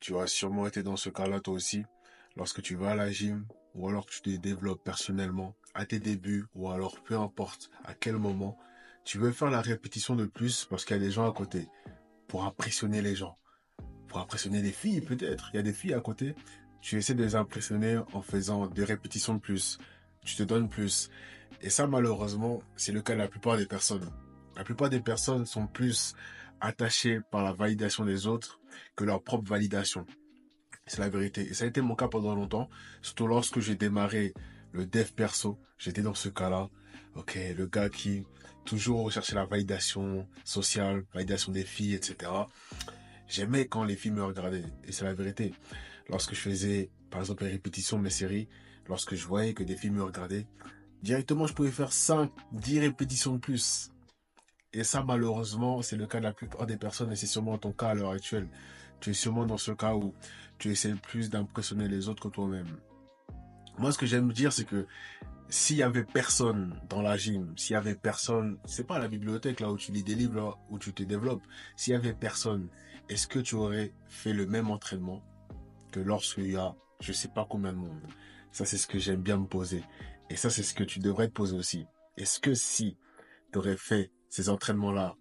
Tu as sûrement été dans ce cas-là toi aussi, lorsque tu vas à la gym, ou alors que tu te développes personnellement, à tes débuts, ou alors peu importe à quel moment, tu veux faire la répétition de plus parce qu'il y a des gens à côté, pour impressionner les gens, pour impressionner les filles peut-être, il y a des filles à côté, tu essaies de les impressionner en faisant des répétitions de plus, tu te donnes plus. Et ça malheureusement, c'est le cas de la plupart des personnes. La plupart des personnes sont plus attachées par la validation des autres que leur propre validation. C'est la vérité. Et ça a été mon cas pendant longtemps. Surtout lorsque j'ai démarré le dev perso. J'étais dans ce cas-là. Ok, le gars qui toujours recherchait la validation sociale, validation des filles, etc. J'aimais quand les filles me regardaient. Et c'est la vérité. Lorsque je faisais, par exemple, les répétitions de mes séries, lorsque je voyais que des filles me regardaient, directement, je pouvais faire 5, 10 répétitions de plus. Et ça, malheureusement, c'est le cas de la plupart des personnes et c'est sûrement ton cas à l'heure actuelle. Tu es sûrement dans ce cas où tu essaies plus d'impressionner les autres que toi-même. Moi, ce que j'aime dire, c'est que s'il y avait personne dans la gym, s'il y avait personne, c'est pas à la bibliothèque là où tu lis des livres, là, où tu te développes. S'il y avait personne, est-ce que tu aurais fait le même entraînement que lorsqu'il y a, je sais pas combien de monde? Ça, c'est ce que j'aime bien me poser. Et ça, c'est ce que tu devrais te poser aussi. Est-ce que si tu aurais fait ces entraînements-là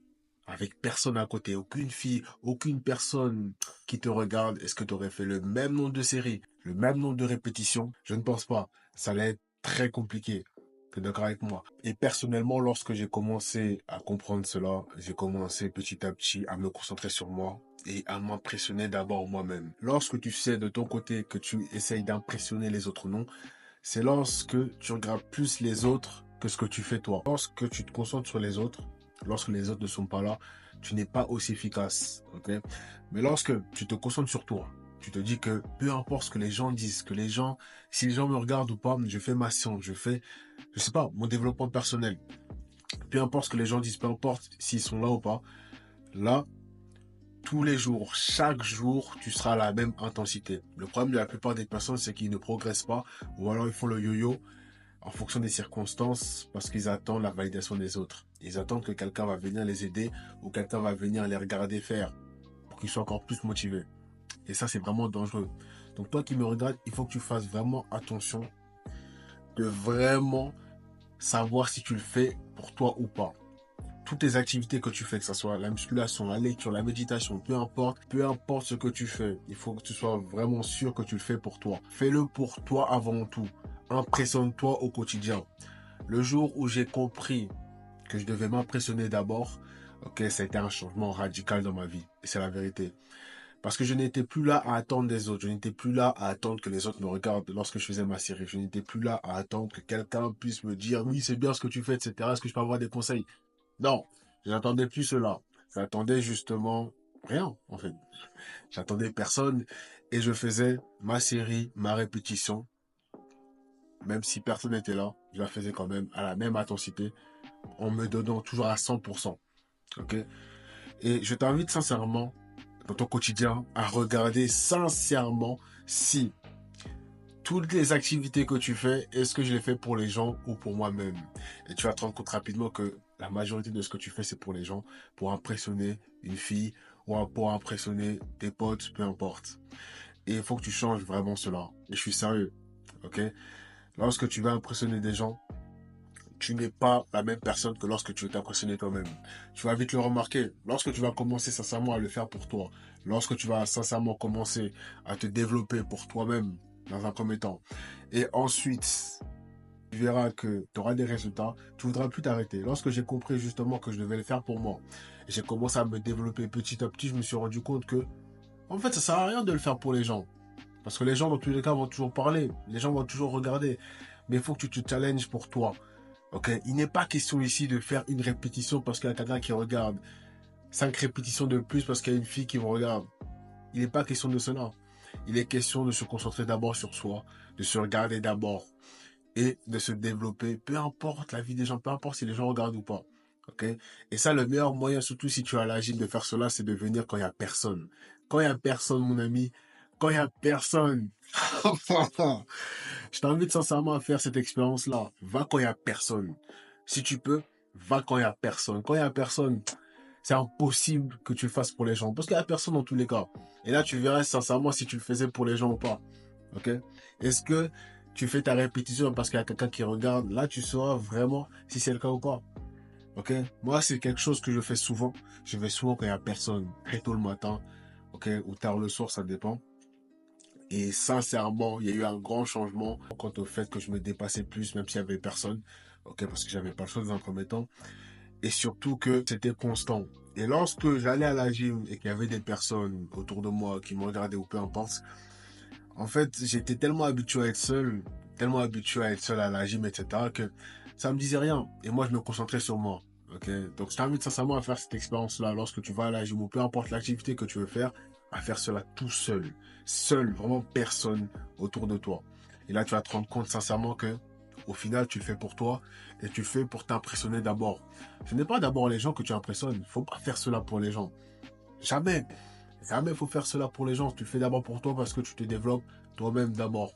avec personne à côté, aucune fille, aucune personne qui te regarde, est-ce que tu aurais fait le même nombre de séries, le même nombre de répétitions? Je ne pense pas. Ça allait être très compliqué. Tu es d'accord avec moi? Et personnellement, lorsque j'ai commencé à comprendre cela, j'ai commencé petit à petit à me concentrer sur moi et à m'impressionner d'abord moi-même. Lorsque tu sais de ton côté que tu essayes d'impressionner les autres, non, c'est lorsque tu regardes plus les autres que ce que tu fais toi. Lorsque tu te concentres sur les autres, lorsque les autres ne sont pas là, tu n'es pas aussi efficace, ok? Mais lorsque tu te concentres sur toi, tu te dis que peu importe ce que les gens disent, que les gens, si les gens me regardent ou pas, je fais ma science, je fais, je sais pas, mon développement personnel. Peu importe ce que les gens disent, peu importe s'ils sont là ou pas, là, tous les jours, chaque jour, tu seras à la même intensité. Le problème de la plupart des personnes, c'est qu'ils ne progressent pas, ou alors ils font le yo-yo, en fonction des circonstances parce qu'ils attendent la validation des autres. Ils attendent que quelqu'un va venir les aider ou quelqu'un va venir les regarder faire pour qu'ils soient encore plus motivés. Et ça, c'est vraiment dangereux. Donc toi qui me regardes, il faut que tu fasses vraiment attention de vraiment savoir si tu le fais pour toi ou pas. Toutes les activités que tu fais, que ce soit la musculation, la lecture, la méditation, peu importe ce que tu fais, il faut que tu sois vraiment sûr que tu le fais pour toi. Fais-le pour toi avant tout. Impressionne-toi au quotidien. Le jour où j'ai compris que je devais m'impressionner d'abord, ok, ça a été un changement radical dans ma vie. Et c'est la vérité. Parce que je n'étais plus là à attendre des autres. Je n'étais plus là à attendre que les autres me regardent lorsque je faisais ma série. Je n'étais plus là à attendre que quelqu'un puisse me dire, oui, c'est bien ce que tu fais, etc. Est-ce que je peux avoir des conseils? Non, je n'attendais plus cela. J'attendais justement rien, en fait. J'attendais personne et je faisais ma série, ma répétition. Même si personne n'était là, je la faisais quand même à la même intensité, en me donnant toujours à 100%. Ok? Et je t'invite sincèrement, dans ton quotidien, à regarder sincèrement si toutes les activités que tu fais, est-ce que je les fais pour les gens ou pour moi-même? Et tu vas te rendre compte rapidement que la majorité de ce que tu fais, c'est pour les gens, pour impressionner une fille ou pour impressionner tes potes, peu importe. Et il faut que tu changes vraiment cela. Et je suis sérieux, ok? Lorsque tu vas impressionner des gens, tu n'es pas la même personne que lorsque tu veux t'impressionner toi-même. Tu vas vite le remarquer. Lorsque tu vas commencer sincèrement à le faire pour toi, lorsque tu vas sincèrement commencer à te développer pour toi-même dans un premier temps, et ensuite, tu verras que tu auras des résultats, tu voudras plus t'arrêter. Lorsque j'ai compris justement que je devais le faire pour moi, j'ai commencé à me développer petit à petit, je me suis rendu compte que, en fait, ça sert à rien de le faire pour les gens. Parce que les gens, dans tous les cas, vont toujours parler. Les gens vont toujours regarder. Mais il faut que tu te challenges pour toi. Ok, il n'est pas question ici de faire une répétition parce qu'il y a quelqu'un qui regarde. 5 répétitions de plus parce qu'il y a une fille qui vous regarde. Il n'est pas question de cela. Il est question de se concentrer d'abord sur soi, de se regarder d'abord et de se développer. Peu importe la vie des gens, peu importe si les gens regardent ou pas. Ok? Et ça, le meilleur moyen, surtout si tu as l'agile de faire cela, c'est de venir quand il n'y a personne. Quand il n'y a personne, mon ami, quand il n'y a personne. Je t'invite sincèrement à faire cette expérience-là. Va quand il n'y a personne. Si tu peux, va quand il n'y a personne. Quand il n'y a personne, C'est impossible que tu le fasses pour les gens. Parce qu'il n'y a personne dans tous les cas. Et là, tu verrais sincèrement si tu le faisais pour les gens ou pas. Ok? Est-ce que tu fais ta répétition parce qu'il y a quelqu'un qui regarde? Là, tu sauras vraiment si c'est le cas ou pas. Ok? Moi, c'est quelque chose que je fais souvent. Je fais souvent quand il n'y a personne. Très tôt le matin. Ok? Ou tard le soir, ça dépend. Et sincèrement, il y a eu un grand changement quant au fait que je me dépassais plus, même s'il y avait personne. Ok? Parce que j'avais pas le choix dans un premier temps. Et surtout que c'était constant. Et lorsque j'allais à la gym et qu'il y avait des personnes autour de moi qui me regardaient ou peu importe, en fait, j'étais tellement habitué à être seul à la gym, etc., que ça me disait rien. Et moi, je me concentrais sur moi. Ok? Donc, je t'invite sincèrement à faire cette expérience-là lorsque tu vas à la gym ou peu importe l'activité que tu veux faire, à faire cela tout seul. Seul, vraiment personne autour de toi. Et là, tu vas te rendre compte sincèrement que, au final, tu le fais pour toi et tu le fais pour t'impressionner d'abord. Ce n'est pas d'abord les gens que tu impressionnes. Faut pas faire cela pour les gens. Jamais. Jamais il faut faire cela pour les gens. Tu le fais d'abord pour toi parce que tu te développes toi-même d'abord.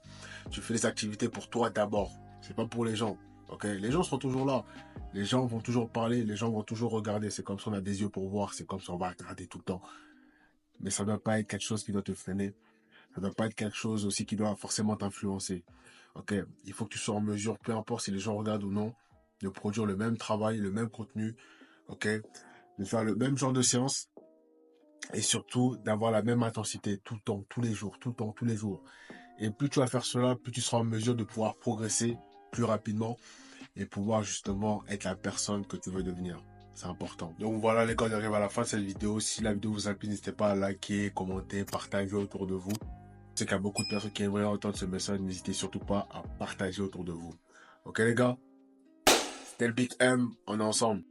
Tu fais les activités pour toi d'abord. C'est pas pour les gens. Ok? Les gens seront toujours là. Les gens vont toujours parler. Les gens vont toujours regarder. C'est comme si on a des yeux pour voir. C'est comme si on va regarder tout le temps. Mais ça ne doit pas être quelque chose qui doit te freiner. Ça ne doit pas être quelque chose aussi qui doit forcément t'influencer. Ok? Il faut que tu sois en mesure, peu importe si les gens regardent ou non, de produire le même travail, le même contenu. Ok? De faire le même genre de séance et surtout d'avoir la même intensité tout le temps, tous les jours, tout le temps, tous les jours. Et plus tu vas faire cela, plus tu seras en mesure de pouvoir progresser plus rapidement et pouvoir justement être la personne que tu veux devenir. C'est important. Donc voilà les gars, on arrive à la fin de cette vidéo. Si la vidéo vous a plu, n'hésitez pas à liker, commenter, partager autour de vous. Je sais qu'il y a beaucoup de personnes qui aimeraient entendre ce message. N'hésitez surtout pas à partager autour de vous. Ok les gars, c'était le Big M, on est ensemble.